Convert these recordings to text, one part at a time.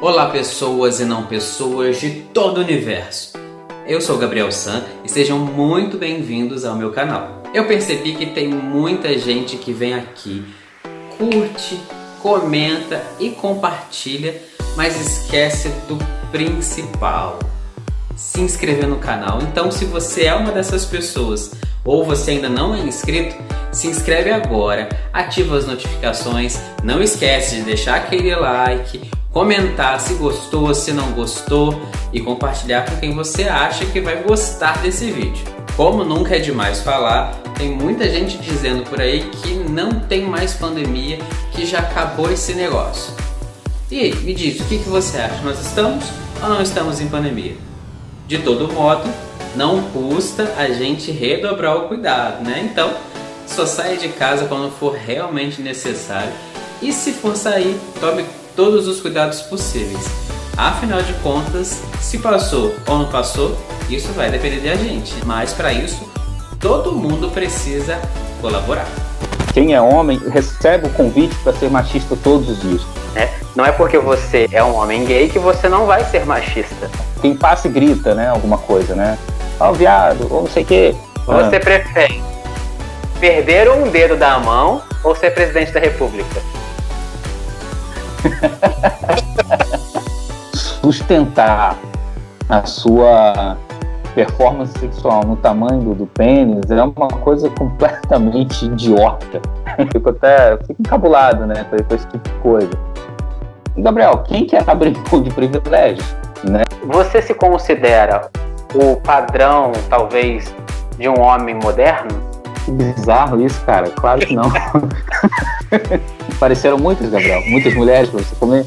Olá pessoas e não pessoas de todo o universo. Eu sou Gabriel San e sejam muito bem-vindos ao meu canal. Eu percebi que tem muita gente que vem aqui, curte, comenta e compartilha, mas esquece do principal: se inscrever no canal. Então, se você é uma dessas pessoas ou você ainda não é inscrito, se inscreve agora, ativa as notificações, não esquece de deixar aquele like, comentar se gostou, se não gostou e compartilhar com quem você acha que vai gostar desse vídeo. Como nunca é demais falar, tem muita gente dizendo por aí que não tem mais pandemia, que já acabou esse negócio. E me diz, o que você acha? Nós estamos ou não estamos em pandemia? De todo modo, não custa a gente redobrar o cuidado, né? Então, só saia de casa quando for realmente necessário e, se for sair, tome todos os cuidados possíveis. Afinal de contas, se passou ou não passou, isso vai depender da gente. Mas para isso, todo mundo precisa colaborar. Quem é homem recebe o convite para ser machista todos os dias. Não é porque você é um homem gay que você não vai ser machista. Quem passa e grita, né, alguma coisa, né? Ó, viado, ou não sei o quê. Você prefere perder um dedo da mão ou ser presidente da república? Sustentar a sua performance sexual no tamanho do pênis é uma coisa completamente idiota. Fico encabulado, né, com esse tipo de coisa. Gabriel, quem quer abrir mão de privilégios, né? Você se considera o padrão, talvez, de um homem moderno? Que bizarro isso, cara. Claro que não. Apareceram muitas, Gabriel. Muitas mulheres pra você comer.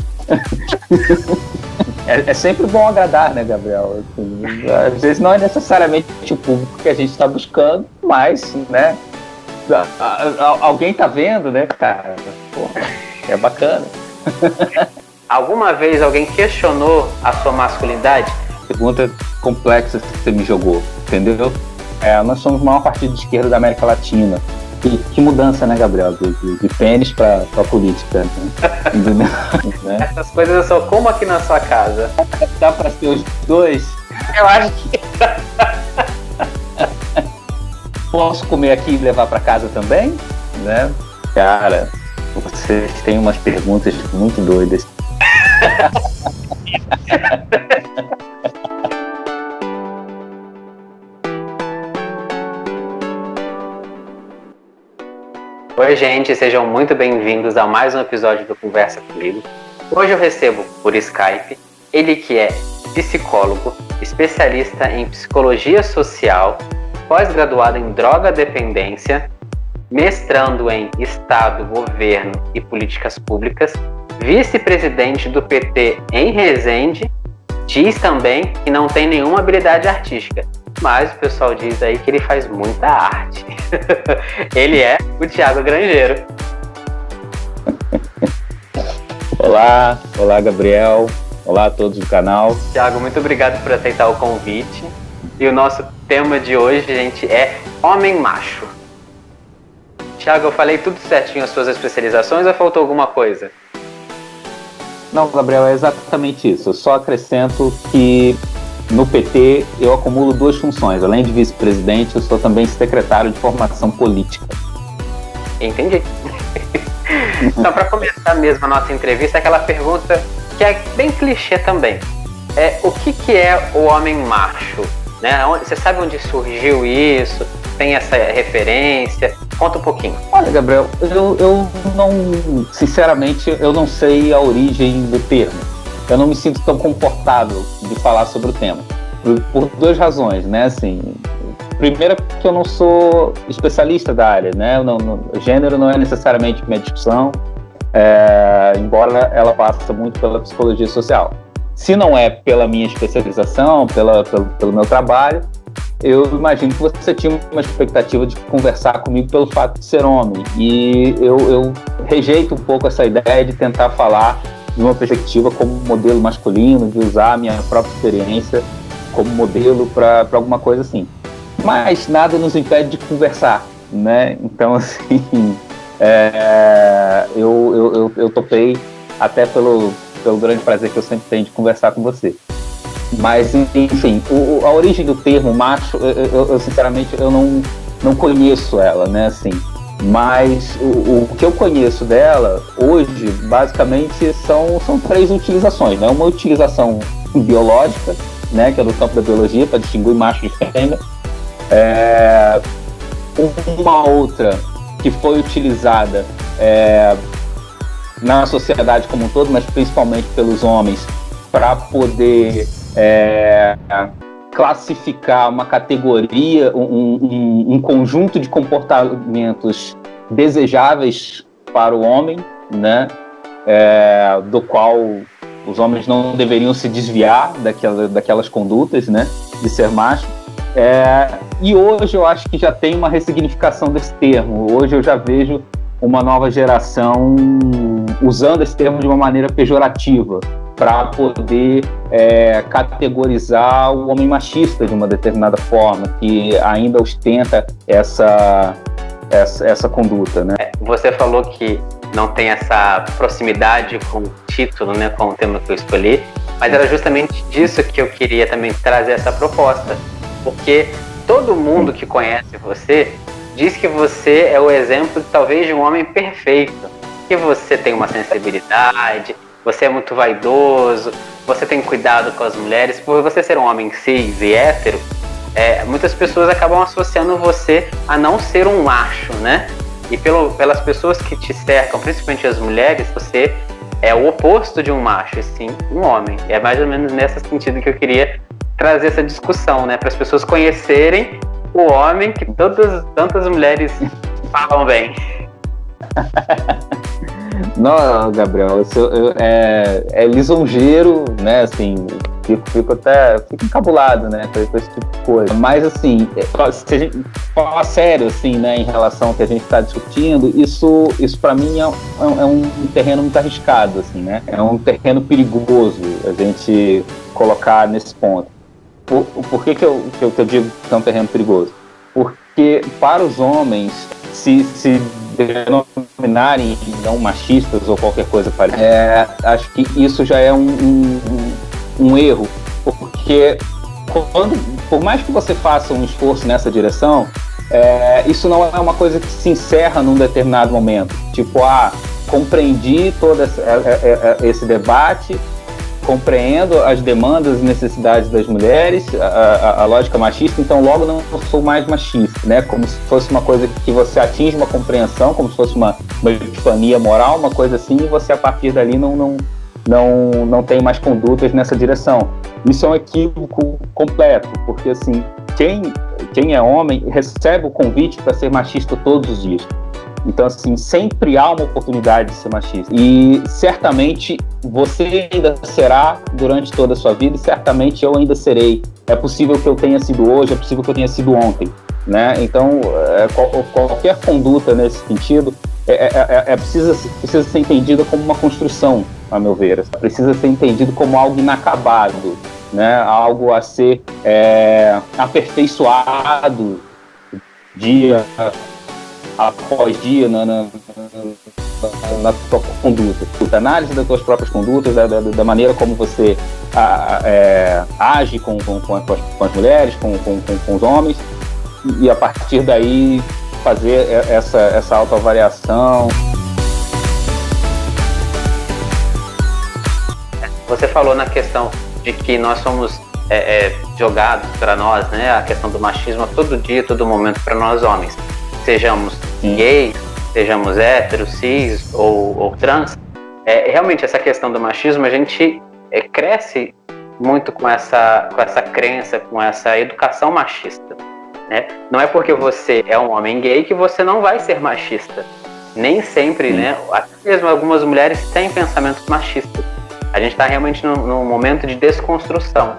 É sempre bom agradar, né, Gabriel? Assim, às vezes não é necessariamente o público que a gente está buscando, mas, né, alguém tá vendo, né, cara? Porra, é bacana. Alguma vez alguém questionou a sua masculinidade? Pergunta complexa que você me jogou, entendeu? Nós somos o maior partido de esquerda da América Latina. Que mudança, né, Gabriel? De pênis pra política. Né? Essas coisas eu só como aqui na sua casa. Dá pra ser os dois? Eu acho que... Posso comer aqui e levar pra casa também? Né? Cara, vocês têm umas perguntas muito doidas. Oi, gente, sejam muito bem-vindos a mais um episódio do Conversa Comigo. Hoje eu recebo por Skype ele que é psicólogo, especialista em psicologia social, pós-graduado em droga-dependência, mestrando em Estado, Governo e Políticas Públicas, vice-presidente do PT em Resende. Diz também que não tem nenhuma habilidade artística, mas o pessoal diz aí que ele faz muita arte. Ele é o Thiago Grangeiro. Olá Gabriel, olá a todos do canal. Thiago, muito obrigado por aceitar o convite. E o nosso tema de hoje, gente, é homem macho. Thiago, eu falei tudo certinho as suas especializações ou faltou alguma coisa? Não, Gabriel, é exatamente isso. Eu só acrescento que no PT eu acumulo duas funções. Além de vice-presidente, eu sou também secretário de formação política. Entendi. Então, para começar mesmo a nossa entrevista, aquela pergunta que é bem clichê também. O que é o homem macho? Né? Você sabe onde surgiu isso? Tem essa referência? Conta um pouquinho. Olha, Gabriel, eu não, sinceramente, eu não sei a origem do termo. Eu não me sinto tão confortável de falar sobre o tema. Por duas razões, né? Assim, primeira, que eu não sou especialista da área, né? O gênero não é necessariamente minha discussão, embora ela passe muito pela psicologia social. Se não é pela minha especialização, pelo meu trabalho, eu imagino que você tinha uma expectativa de conversar comigo pelo fato de ser homem. E eu rejeito um pouco essa ideia de tentar falar de uma perspectiva como modelo masculino, de usar a minha própria experiência como modelo para alguma coisa assim. Mas nada nos impede de conversar, né? Então, assim, eu topei até pelo grande prazer que eu sempre tenho de conversar com você. Mas, enfim, a origem do termo macho, eu sinceramente, eu não conheço ela, né, assim. Mas o que eu conheço dela, hoje, basicamente, são 3 utilizações, né? Uma utilização biológica, né, que é do campo da biologia, para distinguir macho de fêmea. Uma outra que foi utilizada na sociedade como um todo, mas principalmente pelos homens, para poder classificar uma categoria, um conjunto de comportamentos desejáveis para o homem, né? Do qual os homens não deveriam se desviar daquelas condutas, né? De ser macho. E hoje eu acho que já tem uma ressignificação desse termo. Hoje eu já vejo uma nova geração usando esse termo de uma maneira pejorativa, para poder categorizar o homem machista de uma determinada forma, que ainda ostenta essa conduta, né? Você falou que não tem essa proximidade com o título, né, com o tema que eu escolhi, mas era justamente disso que eu queria também trazer essa proposta, porque todo mundo que conhece você diz que você é o exemplo, talvez, de um homem perfeito, que você tem uma sensibilidade, você é muito vaidoso, você tem cuidado com as mulheres. Por você ser um homem cis e hétero, muitas pessoas acabam associando você a não ser um macho, né? E pelas pessoas que te cercam, principalmente as mulheres, você é o oposto de um macho, e sim um homem. É mais ou menos nesse sentido que eu queria trazer essa discussão, né? Para as pessoas conhecerem o homem que tantas mulheres falam bem. Não, Gabriel, é lisonjeiro, né, assim, fico encabulado, né, com esse tipo de coisa. Mas, assim, se a gente falar sério, assim, né, em relação ao que a gente está discutindo, isso para mim é um terreno muito arriscado, assim, né, é um terreno perigoso a gente colocar nesse ponto. Por que eu digo que é um terreno perigoso? Porque para os homens se denominarem não machistas ou qualquer coisa parecida, acho que isso já é um erro, porque por mais que você faça um esforço nessa direção, isso não é uma coisa que se encerra num determinado momento, tipo, compreendi todo esse debate, compreendo as demandas e necessidades das mulheres, a lógica machista, então logo não sou mais machista, né? Como se fosse uma coisa que você atinge uma compreensão, como se fosse uma epifania moral, uma coisa assim, e você a partir dali não tem mais condutas nessa direção. Isso é um equívoco completo, porque assim, quem é homem recebe o convite para ser machista todos os dias. Então, assim, sempre há uma oportunidade de ser machista. E certamente você ainda será durante toda a sua vida e certamente eu ainda serei. É possível que eu tenha sido hoje, é possível que eu tenha sido ontem, né? Então, qualquer conduta nesse sentido precisa ser entendida como uma construção, a meu ver. Precisa ser entendido como algo inacabado, né? Algo a ser aperfeiçoado dia após dia na tua conduta, a análise das tuas próprias condutas, da maneira como você age com as mulheres, com os homens, e a partir daí fazer essa autoavaliação. Você falou na questão de que nós somos jogados para nós, né, a questão do machismo a todo dia, todo momento para nós homens. Sejamos gays, sejamos héteros, cis ou trans, realmente essa questão do machismo, a gente cresce muito com essa crença, com essa educação machista, né? Não é porque você é um homem gay que você não vai ser machista. Nem sempre, né? Até mesmo algumas mulheres têm pensamentos machistas. A gente está realmente num momento de desconstrução.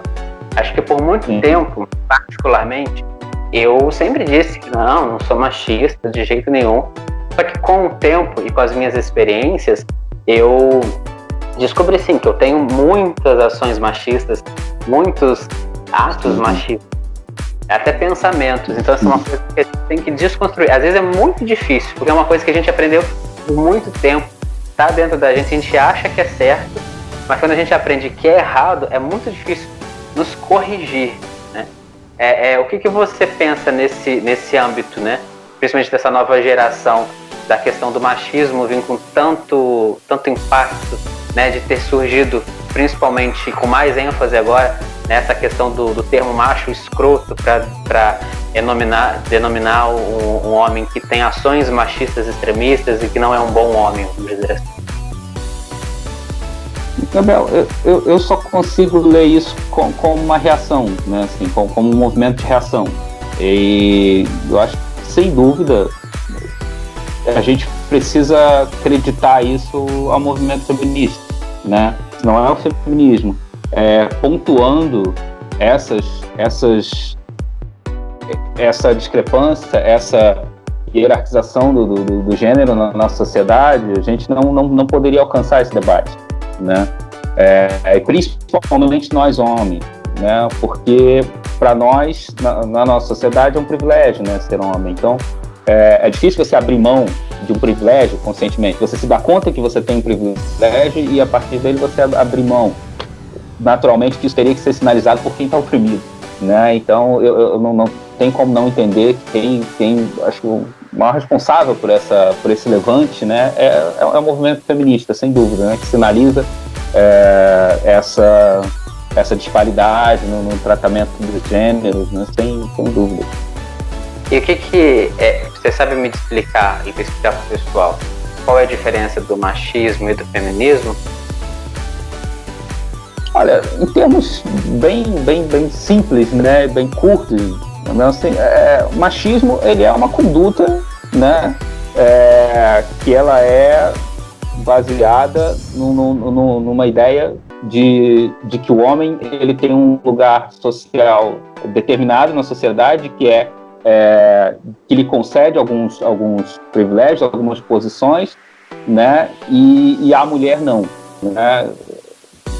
Acho que por muito tempo, particularmente, eu sempre disse que não sou machista de jeito nenhum. Só que com o tempo e com as minhas experiências, eu descobri sim que eu tenho muitas ações machistas, muitos atos machistas, até pensamentos. Então essa é uma coisa que a gente tem que desconstruir. Às vezes é muito difícil, porque é uma coisa que a gente aprendeu por muito tempo, tá dentro da gente, a gente acha que é certo, mas quando a gente aprende que é errado, é muito difícil nos corrigir, né? O que você pensa nesse âmbito, né? Principalmente dessa nova geração, da questão do machismo vir com tanto impacto, né? De ter surgido, principalmente com mais ênfase agora, nessa questão do termo macho escroto para denominar um homem que tem ações machistas extremistas e que não é um bom homem, vamos dizer assim. Gabriel, eu só consigo ler isso como uma reação, né? Assim, como um movimento de reação. E eu acho que, sem dúvida, a gente precisa acreditar isso ao movimento feminista, né? Não é o feminismo. Pontuando essa discrepância, essa hierarquização do gênero na nossa sociedade, a gente não poderia alcançar esse debate, né? Principalmente nós homens, né? Porque para nós, na nossa sociedade, é um privilégio, né, ser homem. Então, é difícil você abrir mão de um privilégio conscientemente. Você se dá conta que você tem um privilégio e, a partir dele, você abrir mão. Naturalmente, que isso teria que ser sinalizado por quem está oprimido, né? Então, eu não tem como não entender que quem acho que o maior responsável por esse levante, né, é o movimento feminista, sem dúvida, né, que sinaliza essa disparidade no tratamento dos gêneros, né, sem dúvida. E o que você sabe me explicar e explicar para o pessoal qual é a diferença do machismo e do feminismo? Olha, em termos bem simples, né, bem curtos, assim, o machismo, ele é uma conduta, né, que ela é baseada numa ideia de que o homem ele tem um lugar social determinado na sociedade que lhe concede alguns privilégios, algumas posições, né, e a mulher não, né?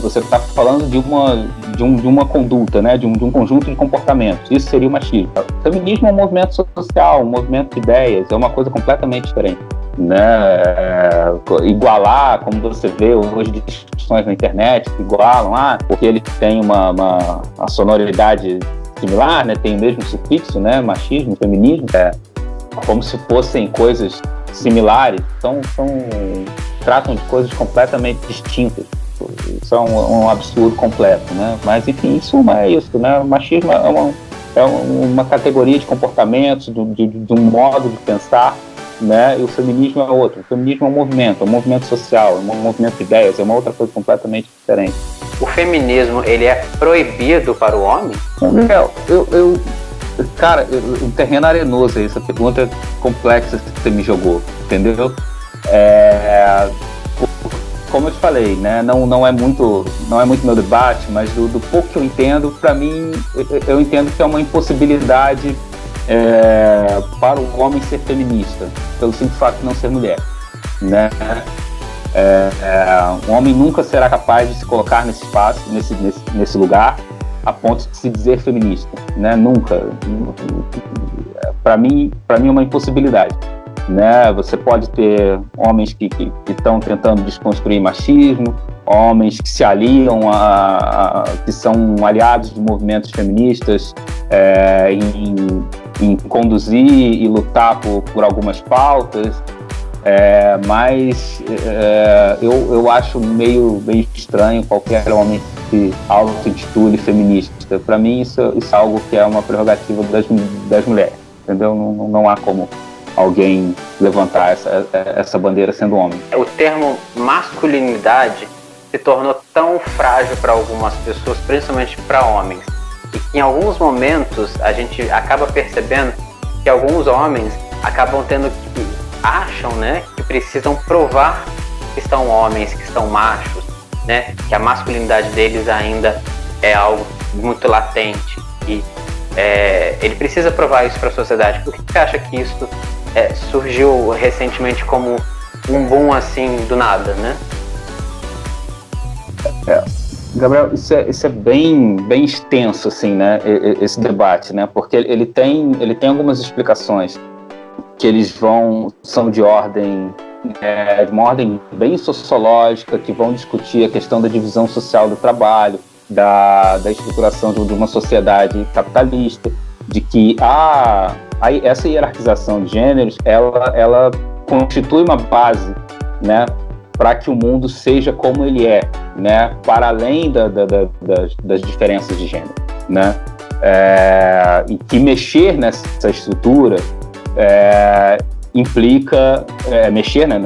Você está falando de uma conduta, né, de um conjunto de comportamentos. Isso seria o machismo. O feminismo é um movimento social, um movimento de ideias, é uma coisa completamente diferente, né? Igualar, como você vê hoje de discussões na internet, que igualam, porque ele tem uma sonoridade similar, né, tem o mesmo sufixo, né, machismo, feminismo, como se fossem coisas similares, tratam de coisas completamente distintas. Isso é um absurdo completo, né? Mas, enfim, isso não é isso, né? O machismo é uma categoria de comportamentos, de um modo de pensar, né? E o feminismo é outro. O feminismo é um movimento social, é um movimento de ideias, é uma outra coisa completamente diferente. O feminismo, ele é proibido para o homem? Miguel, cara, um terreno arenoso aí, essa pergunta complexa que você me jogou, entendeu? Como eu te falei, né, não é muito meu debate, mas do pouco que eu entendo, para mim, eu entendo que é uma impossibilidade para o homem ser feminista, pelo simples fato de não ser mulher, né? Um homem nunca será capaz de se colocar nesse espaço, nesse lugar, a ponto de se dizer feminista, né? Nunca. Para mim é uma impossibilidade. Né? Você pode ter homens que estão tentando desconstruir machismo, homens que se aliam que são aliados de movimentos feministas em conduzir e lutar por algumas pautas, mas eu acho meio estranho qualquer homem que se auto-intitule feminista. Para mim isso é algo que é uma prerrogativa das mulheres, entendeu? Não há como alguém levantar essa bandeira sendo homem. O termo masculinidade se tornou tão frágil para algumas pessoas, principalmente para homens, e que em alguns momentos a gente acaba percebendo que alguns homens acabam acham, né, que precisam provar que são homens, que são machos, né, que a masculinidade deles ainda é algo muito latente e ele precisa provar isso para a sociedade. Por que você acha que isso surgiu recentemente como um boom assim do nada, né? Gabriel, isso é bem extenso, assim, né? Esse debate, né? Porque ele tem algumas explicações que são de ordem de uma ordem bem sociológica, que vão discutir a questão da divisão social do trabalho, da estruturação de uma sociedade capitalista, de que essa hierarquização de gêneros, ela constitui uma base, né, para que o mundo seja como ele é, né, para além das diferenças de gênero, né, e que mexer nessa estrutura implica mexer, né,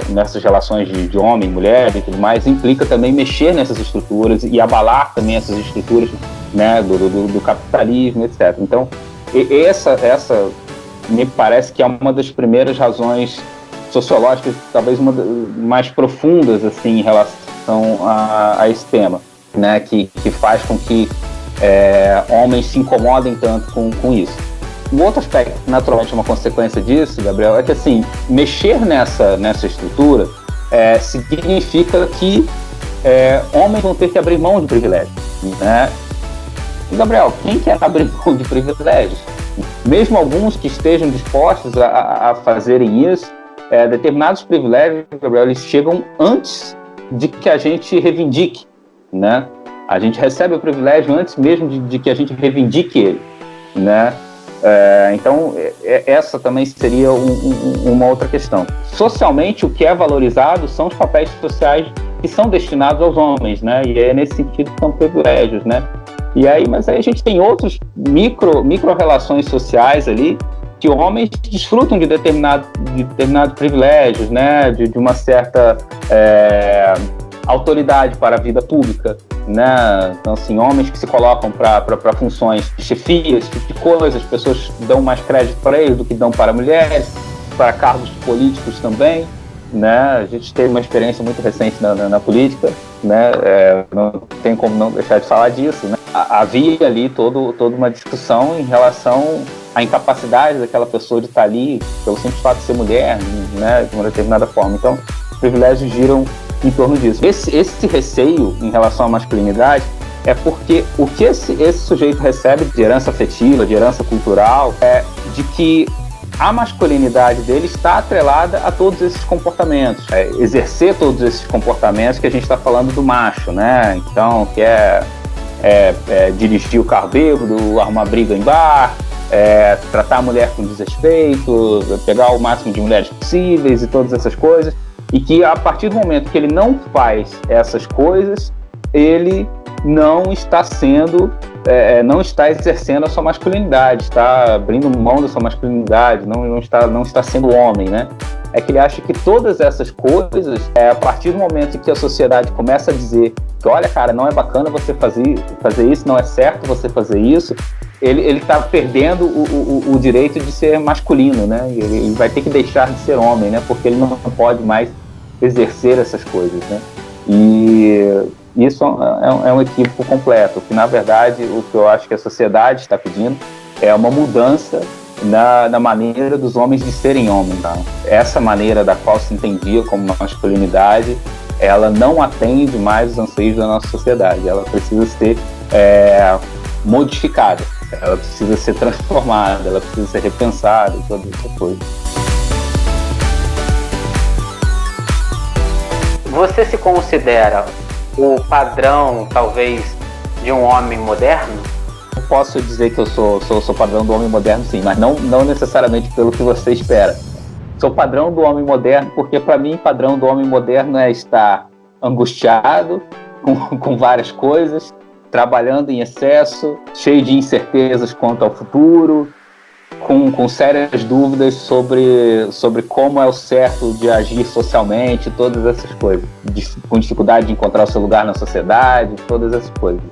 nessas relações de homem, mulher e tudo mais, implica também mexer nessas estruturas e abalar também essas estruturas, né, do capitalismo, etc. Então, essa me parece que é uma das primeiras razões sociológicas, talvez uma das mais profundas, assim, em relação a esse tema, né, que faz com que homens se incomodem tanto com isso. Um outro aspecto, naturalmente, uma consequência disso, Gabriel, é que, assim, mexer nessa estrutura significa que homens vão ter que abrir mão de privilégios, né? E, Gabriel, quem quer abrir mão de privilégios? Mesmo alguns que estejam dispostos a fazerem isso, determinados privilégios, Gabriel, eles chegam antes de que a gente reivindique, né? A gente recebe o privilégio antes mesmo de que a gente reivindique ele, né? Então, essa também seria uma outra questão. Socialmente, o que é valorizado são os papéis sociais que são destinados aos homens, né? E nesse sentido são privilégios, né? Mas aí a gente tem outros micro-relações sociais ali que homens desfrutam de determinados privilégios, né? De uma certa autoridade para a vida pública, né? Então, assim, homens que se colocam para funções de chefia, esse tipo de coisa, as pessoas dão mais crédito para eles do que dão para mulheres, para cargos políticos também, né? A gente teve uma experiência muito recente na política, né? Não tem como não deixar de falar disso, né? Havia ali toda uma discussão em relação à incapacidade daquela pessoa de estar ali pelo simples fato de ser mulher, né? De uma determinada forma. Então, os privilégios giram em torno disso. Esse receio em relação à masculinidade é porque o que esse sujeito recebe de herança afetiva, de herança cultural, é de que a masculinidade dele está atrelada a todos esses comportamentos. Exercer todos esses comportamentos que a gente está falando do macho, né? Então, que dirigir o carro bêbado, arrumar briga em bar, tratar a mulher com desrespeito, pegar o máximo de mulheres possíveis e todas essas coisas. E que a partir do momento que ele não faz essas coisas, ele não está exercendo a sua masculinidade, está abrindo mão da sua masculinidade, não está sendo homem, né? É que ele acha que todas essas coisas, a partir do momento em que a sociedade começa a dizer que, olha, cara, não é bacana você fazer isso, não é certo você fazer isso, ele está perdendo o direito de ser masculino, né? Ele vai ter que deixar de ser homem, né? Porque ele não pode mais exercer essas coisas, né? E isso é um equívoco completo, que na verdade o que eu acho que a sociedade está pedindo é uma mudança na maneira dos homens de serem homens, tá? Essa maneira da qual se entendia como masculinidade, ela não atende mais os anseios da nossa sociedade, ela precisa ser modificada, ela precisa ser transformada, ela precisa ser repensada e toda essa coisa. Você se considera o padrão, talvez, de um homem moderno? Eu posso dizer que eu sou padrão do homem moderno, sim, mas não necessariamente pelo que você espera. Sou padrão do homem moderno porque, para mim, padrão do homem moderno é estar angustiado com várias coisas, trabalhando em excesso, cheio de incertezas quanto ao futuro, com sérias dúvidas sobre como é o certo de agir socialmente, todas essas coisas, com dificuldade de encontrar o seu lugar na sociedade, todas essas coisas.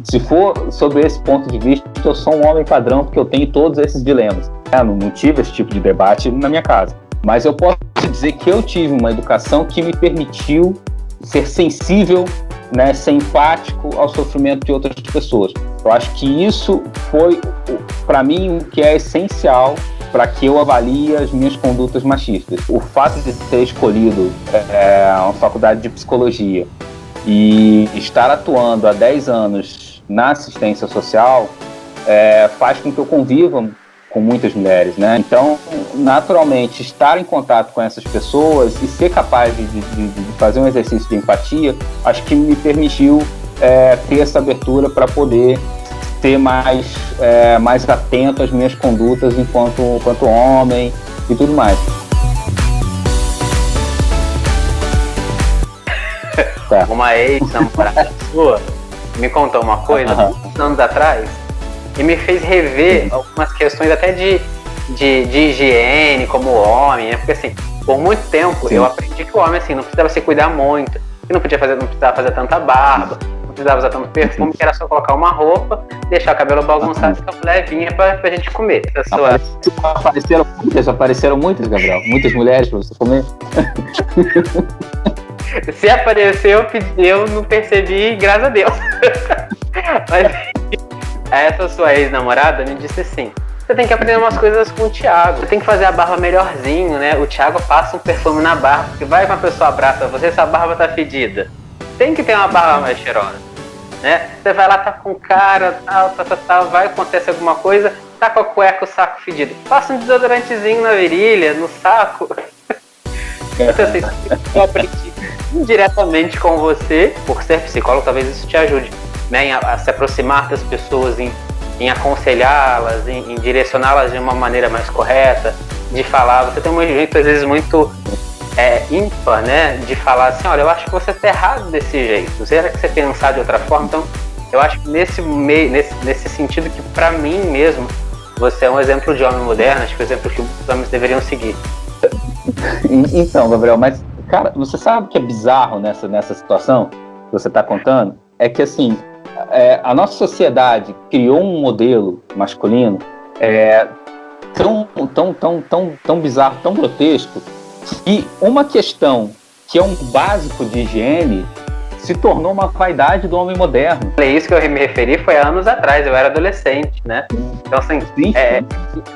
Se for sobre esse ponto de vista, eu sou um homem padrão porque eu tenho todos esses dilemas. Não tive esse tipo de debate na minha casa, mas eu posso dizer que eu tive uma educação que me permitiu ser sensível, né, ser empático ao sofrimento de outras pessoas. Eu acho que isso foi, para mim, o que é essencial para que eu avalie as minhas condutas machistas. O fato de ter escolhido uma faculdade de psicologia e estar atuando há 10 anos na assistência social faz com que eu conviva com muitas mulheres, né? Então, naturalmente, estar em contato com essas pessoas e ser capaz de fazer um exercício de empatia, acho que me permitiu ter essa abertura para poder ser mais atento às minhas condutas enquanto homem e tudo mais. Tá. Uma ex-namorada sua me contou uma coisa, anos atrás, e me fez rever algumas questões até de higiene como homem, né? Porque assim, por muito tempo eu aprendi que o homem assim, não precisava se cuidar muito, que não precisava fazer tanta barba, não precisava usar tanto perfume, que era só colocar uma roupa, deixar o cabelo bagunçado e a mulher vinha pra gente comer. Apareceram muitas, Gabriel? Muitas mulheres pra você comer? Se apareceu, eu não percebi, graças a Deus. Mas essa sua ex-namorada me disse assim: você tem que aprender umas coisas com o Thiago, você tem que fazer a barba melhorzinho, né? O Thiago passa um perfume na barba, porque vai que uma pessoa abraça você, sua barba tá fedida. Tem que ter uma barba mais cheirosa, né? Você vai lá, tá com cara, tal, vai, acontece alguma coisa, tá com a cueca, o saco fedido. Passa um desodorantezinho na virilha, no saco. Então assim, eu aprendi indiretamente com você, por ser psicólogo, talvez isso te ajude, né, a se aproximar das pessoas, em aconselhá-las, em direcioná-las de uma maneira mais correta, de falar. Você tem um jeito às vezes muito ímpar, né, de falar assim: olha, eu acho que você está errado desse jeito, será que você pensar de outra forma? Então eu acho que nesse sentido que, para mim mesmo, você é um exemplo de homem moderno, acho que é um exemplo que os homens deveriam seguir. Então, Gabriel, mas, cara, você sabe o que é bizarro nessa situação que você está contando? É que, assim, a nossa sociedade criou um modelo masculino tão bizarro, tão grotesco, que uma questão que é um básico de higiene se tornou uma vaidade do homem moderno. É isso que eu me referi, foi há anos atrás, eu era adolescente, né? Então, assim,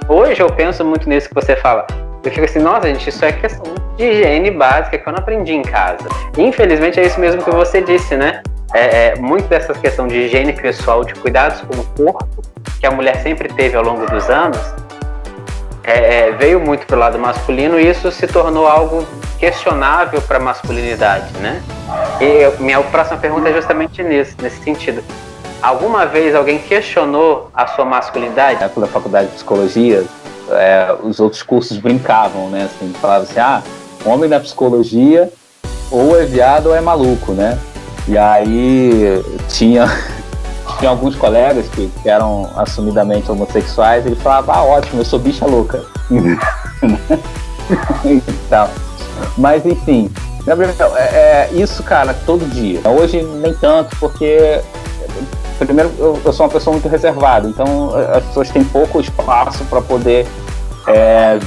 hoje eu penso muito nisso que você fala. Eu fico assim, nossa, gente, isso é questão de higiene básica que eu não aprendi em casa. Infelizmente é isso mesmo que você disse, né? Muito dessa questão de higiene pessoal, de cuidados com o corpo, que a mulher sempre teve ao longo dos anos, veio muito pro lado masculino, e isso se tornou algo questionável para a masculinidade, né? E minha próxima pergunta é justamente nesse sentido. Alguma vez alguém questionou a sua masculinidade? Na época da faculdade de psicologia, os outros cursos brincavam, né? Assim, falavam assim: o homem da psicologia ou é viado ou é maluco, né? E aí tinha alguns colegas que eram assumidamente homossexuais, e ele falava: ótimo, eu sou bicha louca. Então, mas enfim, Gabriel, isso, cara, todo dia. Hoje nem tanto, porque primeiro eu sou uma pessoa muito reservada, então as pessoas têm pouco espaço para poder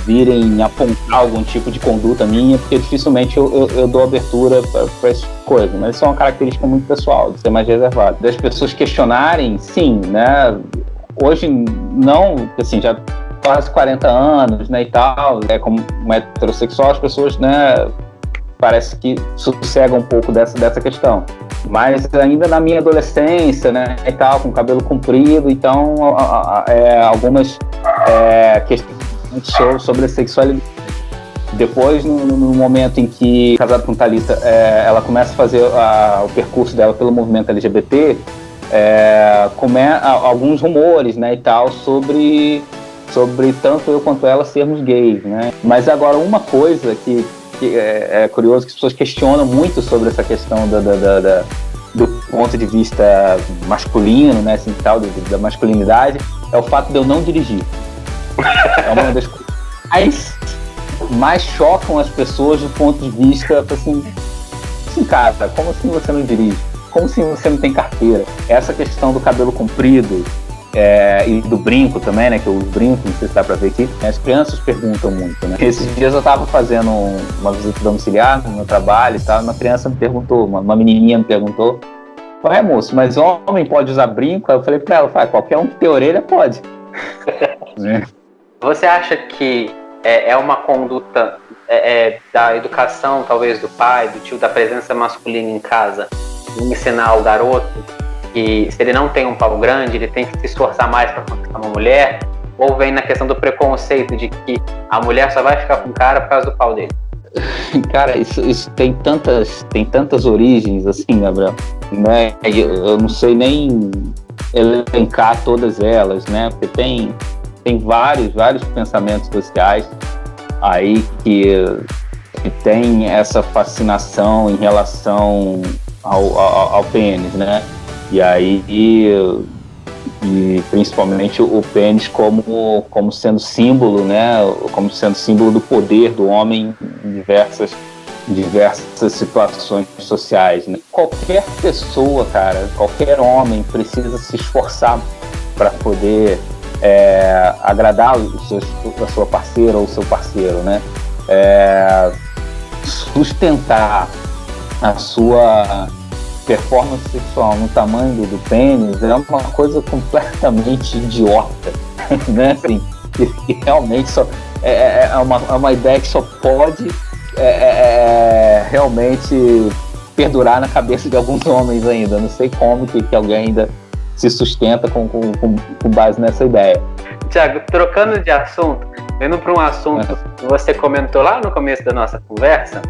virem apontar algum tipo de conduta minha, porque dificilmente eu dou abertura para essas coisas, mas isso é uma característica muito pessoal, de ser mais reservado. Das pessoas questionarem, sim, né? Hoje não, assim, já quase 40 anos, né, e tal, como heterossexual, as pessoas, né, parece que sossegam um pouco dessa questão. Mas ainda na minha adolescência, né, e tal, com cabelo comprido, então algumas questões sobre a sexualidade. Depois, no momento em que, casado com Thalita, ela começa a fazer o percurso dela pelo movimento LGBT, alguns rumores, né, e tal, sobre tanto eu quanto ela sermos gays, né? Mas agora, uma coisa que é curioso, que as pessoas questionam muito sobre essa questão do ponto de vista masculino, né, assim, tal, da masculinidade, é o fato de eu não dirigir. É uma das coisas mais chocam as pessoas do ponto de vista, assim, cara, como assim você não dirige? Como assim você não tem carteira? Essa questão do cabelo comprido e do brinco também, né, que eu uso brinco, não sei se dá pra ver aqui, as crianças perguntam muito, né? Esses dias eu tava fazendo uma visita domiciliar no meu trabalho e tal, uma criança me perguntou, uma menininha me perguntou: ué, moço, mas homem pode usar brinco? Aí eu falei pra ela: qualquer um que tem orelha pode. Você acha que é uma conduta da educação, talvez do pai, do tio, da presença masculina em casa, ensinar ao garoto que, se ele não tem um pau grande, ele tem que se esforçar mais para conquistar uma mulher? Ou vem na questão do preconceito de que a mulher só vai ficar com o cara por causa do pau dele? Cara, isso tem tantas origens, assim, Gabriel, né? Eu não sei nem elencar todas elas, né? Porque tem vários pensamentos sociais aí que tem essa fascinação em relação ao pênis, né? E aí e principalmente o pênis como sendo símbolo, né? Como sendo símbolo do poder do homem em diversas situações sociais, né? Qualquer pessoa, cara, qualquer homem precisa se esforçar para poder agradar a sua parceira ou o seu parceiro, né? Sustentar a sua performance sexual no tamanho do pênis é uma coisa completamente idiota, né? Assim, que realmente só é uma ideia que só pode realmente perdurar na cabeça de alguns homens ainda. Não sei como que alguém ainda se sustenta com base nessa ideia. Tiago, trocando de assunto, indo para um assunto que você comentou lá no começo da nossa conversa,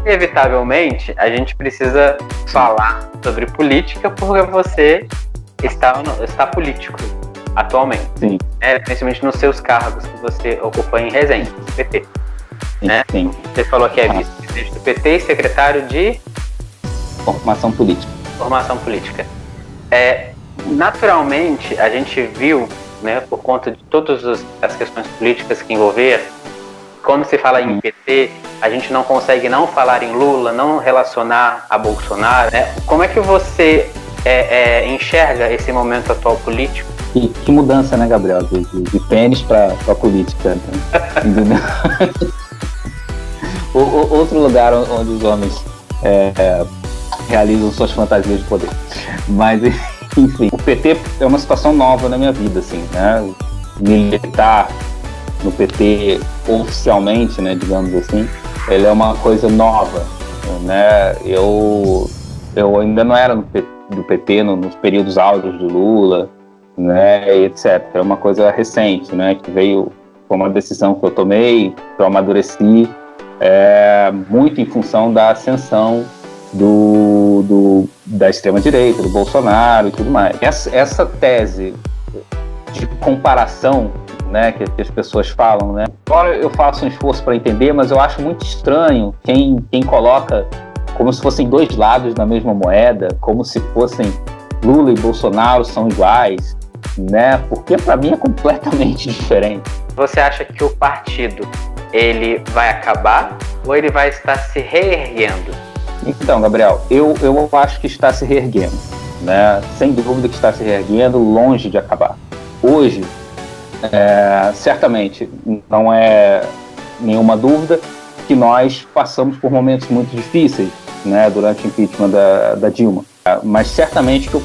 inevitavelmente a gente precisa falar sobre política porque você está político atualmente. Sim. Principalmente nos seus cargos que você ocupa em Resende, do PT. Sim, né? sim. Você falou que é vice-presidente do PT e secretário de Formação política. Naturalmente, a gente viu, né, por conta de todas as questões políticas que envolveram, quando se fala em PT, a gente não consegue não falar em Lula, não relacionar a Bolsonaro, né? Como é que você enxerga esse momento atual político? Que mudança, né, Gabriel? De pênis para política. Né? Outro lugar onde os homens realizam suas fantasias de poder. Mas, enfim, o PT é uma situação nova na minha vida, assim, né? Militar no PT oficialmente, né, digamos assim, ele é uma coisa nova, né? Eu ainda não era do PT nos períodos áureos de Lula, né, etc. É uma coisa recente, né, que veio com uma decisão que eu tomei, que eu amadureci, muito em função da ascensão da extrema-direita, do Bolsonaro e tudo mais. Essa tese de comparação, né, que as pessoas falam, né? Agora eu faço um esforço para entender, mas eu acho muito estranho quem coloca como se fossem dois lados da mesma moeda, como se fossem Lula e Bolsonaro são iguais, né? Porque para mim é completamente diferente. Você acha que o partido ele vai acabar ou ele vai estar se reerguendo? Então, Gabriel, eu acho que está se reerguendo, né? Sem dúvida que está se reerguendo, longe de acabar. Hoje, certamente, não é nenhuma dúvida que nós passamos por momentos muito difíceis, né, durante o impeachment da Dilma. Mas certamente que o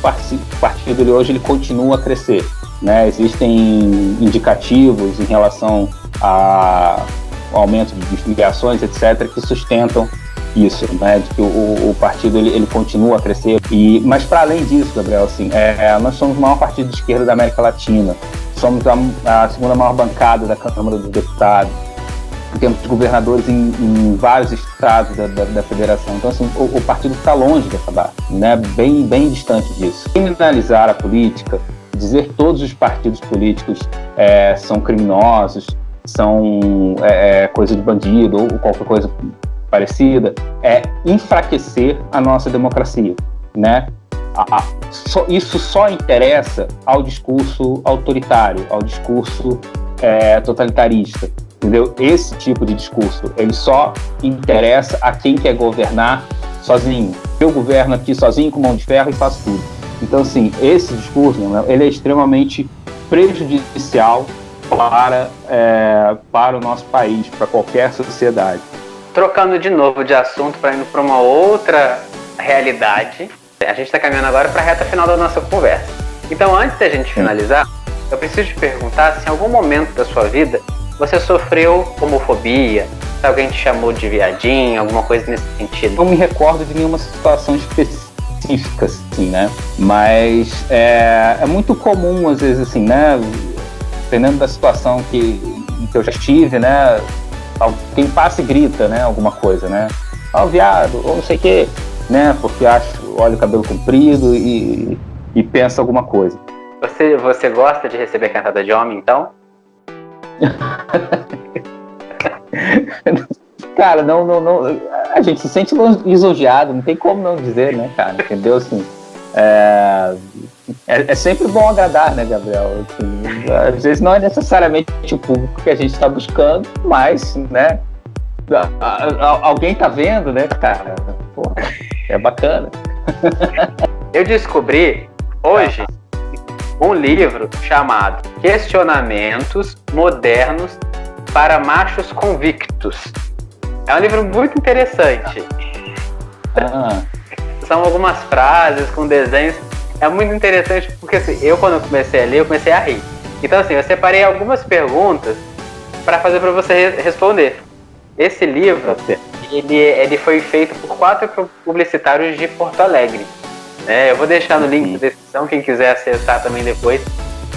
partido de hoje ele continua a crescer, né? Existem indicativos em relação ao aumento de filiações, etc., que sustentam isso, né, de que o partido ele continua a crescer. Mas para além disso, Gabriel, assim, nós somos o maior partido de esquerda da América Latina, somos a segunda maior bancada da Câmara dos Deputados, temos governadores em vários estados da federação. Então, assim, o partido está longe de acabar, né, bem distante disso. Criminalizar a política, dizer que todos os partidos políticos são criminosos, são coisa de bandido ou qualquer coisa parecida, enfraquecer a nossa democracia, né? Isso só interessa ao discurso autoritário, ao discurso totalitarista, entendeu? Esse tipo de discurso, ele só interessa a quem quer governar sozinho. Eu governo aqui sozinho com mão de ferro e faço tudo. Então, assim, esse discurso, ele é extremamente prejudicial para o nosso país, para qualquer sociedade. Trocando de novo de assunto para ir para uma outra realidade, a gente está caminhando agora para a reta final da nossa conversa. Então, antes da gente finalizar, eu preciso te perguntar se em algum momento da sua vida você sofreu homofobia, se alguém te chamou de viadinho, alguma coisa nesse sentido. Não me recordo de nenhuma situação específica, assim, né? Mas é muito comum, às vezes, assim, né? dependendo da situação em que eu já estive, né? Quem passa e grita, né? Alguma coisa, né? Viado, ou não sei o quê, né? Porque olha o cabelo comprido e pensa alguma coisa. Você gosta de receber cantada de homem, então? Cara, não, a gente se sente lisonjeado, não tem como não dizer, né, cara? Entendeu? Assim, é sempre bom agradar, né, Gabriel? Assim, às vezes não é necessariamente o público que a gente está buscando, mas, né, alguém tá vendo, né, cara? Pô, é bacana. Eu descobri hoje um livro chamado Questionamentos Modernos para Machos Convictos. É um livro muito interessante. São algumas frases com desenhos. É muito interessante porque assim, quando eu comecei a ler, eu comecei a rir. Então assim, eu separei algumas perguntas para fazer para você responder. Esse livro, ele foi feito por 4 publicitários de Porto Alegre. Eu vou deixar no link da descrição, quem quiser acessar também depois.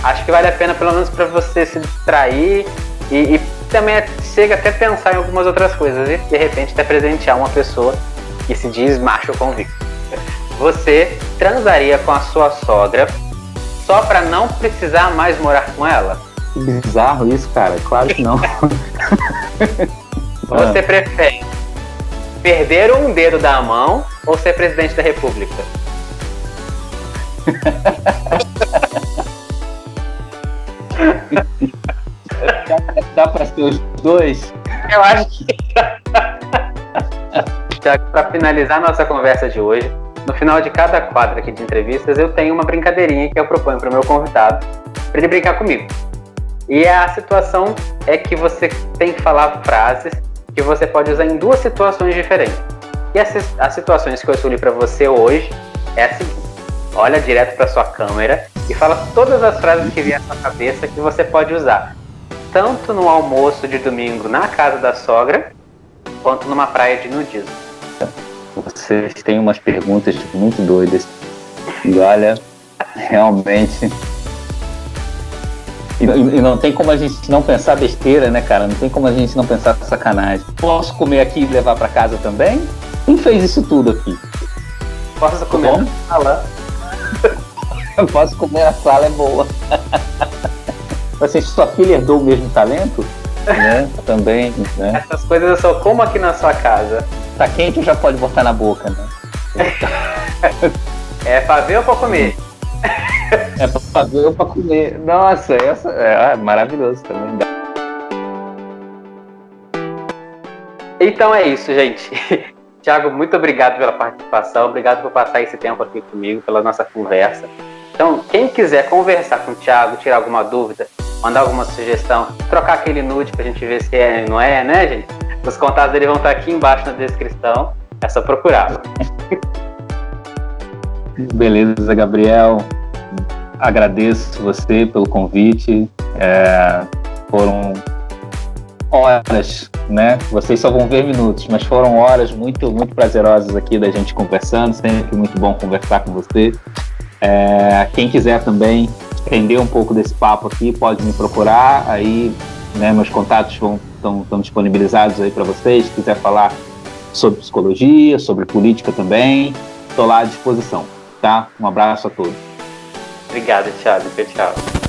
Acho que vale a pena pelo menos para você se distrair e também chega até pensar em algumas outras coisas e de repente até presentear uma pessoa que se diz macho convicto. Você transaria com a sua sogra só para não precisar mais morar com ela? Que bizarro isso, cara. Claro que não. Você prefere perder um dedo da mão ou ser presidente da República? Dá pra ser os dois? Eu acho que... Para finalizar nossa conversa de hoje, no final de cada quadro aqui de entrevistas, eu tenho uma brincadeirinha que eu proponho para o meu convidado, para ele brincar comigo. E a situação é que você tem que falar frases que você pode usar em 2 situações diferentes. E as situações que eu escolhi para você hoje é a seguinte: olha direto para sua câmera e fala todas as frases que vier à sua cabeça que você pode usar, tanto no almoço de domingo na casa da sogra, quanto numa praia de nudismo. Vocês têm umas perguntas muito doidas. E olha, realmente... E não tem como a gente não pensar besteira, né, cara? Não tem como a gente não pensar sacanagem. Posso comer aqui e levar pra casa também? Quem fez isso tudo aqui? Posso comer na sala? Posso comer na sala, é boa. Assim, sua filha herdou o mesmo talento? Né? Também, né? Essas coisas eu só como aqui na sua casa. Tá quente, já pode botar na boca, né? É pra ver ou pra comer? É pra ver ou pra comer. Nossa, essa é maravilhoso também. Então é isso, gente. Thiago, muito obrigado pela participação, obrigado por passar esse tempo aqui comigo, pela nossa conversa. Então, quem quiser conversar com o Thiago, tirar alguma dúvida, mandar alguma sugestão, trocar aquele nude pra gente ver se é ou não é, né, gente? Os contatos dele vão estar aqui embaixo na descrição, é só procurá-lo. Beleza, Gabriel. Agradeço você pelo convite. Foram horas, né? Vocês só vão ver minutos, mas foram horas muito, muito prazerosas aqui da gente conversando. Sempre muito bom conversar com você. Quem quiser também entender um pouco desse papo aqui, pode me procurar. Aí, né, meus contatos estão disponibilizados aí para vocês. Se quiser falar sobre psicologia, sobre política também, estou lá à disposição. Tá? Um abraço a todos. Obrigado, Thiago. Tchau.